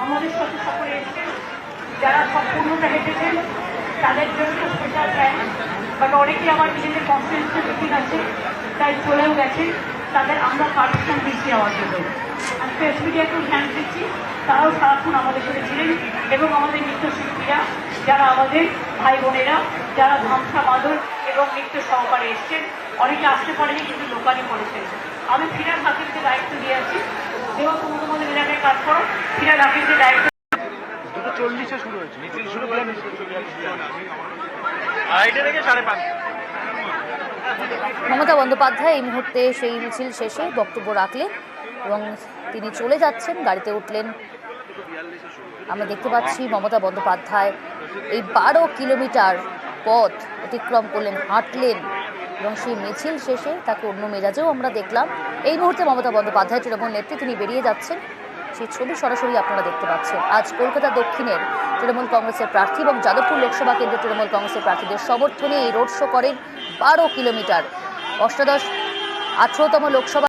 আমাদের সাথে সকলে এসেছেন, যারা সম্পূর্ণটা হেঁটেছেন তাদের জন্য স্পেশাল থ্যাঙ্কস। বাট অনেকেই আমার নিজেদের কনফিডেন্সে মিটিং আছে তাই চলেও গেছে, তাদের আমরা পারমিশন দিচ্ছি আমার জন্য। আমি প্রেস মিডিয়াকেও থ্যাঙ্কস দিচ্ছি, তারাও সারাক্ষণ আমাদের সাথে ছিলেন এবং আমাদের নৃত্যশিল্পীরা যারা আমাদের ভাই বোনেরা যারা ধামসা মাদল এবং নৃত্য সহকারে এসছেন, অনেকে আসতে পারেনি কিন্তু লোকালি করেছেন। আমি ফিরার হাকিমকে দায়িত্ব দিয়ে আছি, যেহেতু তোমাদের এলাকায় কাজ করো, ফিরার হাকিমকে দায়িত্ব 2:40 শুরু হয়েছে, মিছিল শুরু করে আড়াইটে থেকে 5:30। মমতা বন্দ্যোপাধ্যায় এই মুহূর্তে সেই মিছিল শেষে বক্তব্য রাখলেন এবং তিনি চলে যাচ্ছেন, গাড়িতে উঠলেন। আমরা দেখতে পাচ্ছি মমতা বন্দ্যোপাধ্যায় এই 12 কিলোমিটার পথ অতিক্রম করলেন, হাঁটলেন এবং সেই মিছিল শেষে তাকে অন্য মেজাজেও আমরা দেখলাম। এই মুহূর্তে মমতা বন্দ্যোপাধ্যায় তৃণমূল নেত্রী তিনি বেরিয়ে যাচ্ছেন, সেই ছবি সরাসরি আপনারা দেখতে পাচ্ছেন। আজ কলকাতা দক্ষিণের তৃণমূল কংগ্রেসের প্রার্থী এবং যাদবপুর লোকসভা কেন্দ্রের তৃণমূল কংগ্রেসের প্রার্থীদের সমর্থনে এই রোড শো করেন 12 কিলোমিটার। 18তম লোকসভা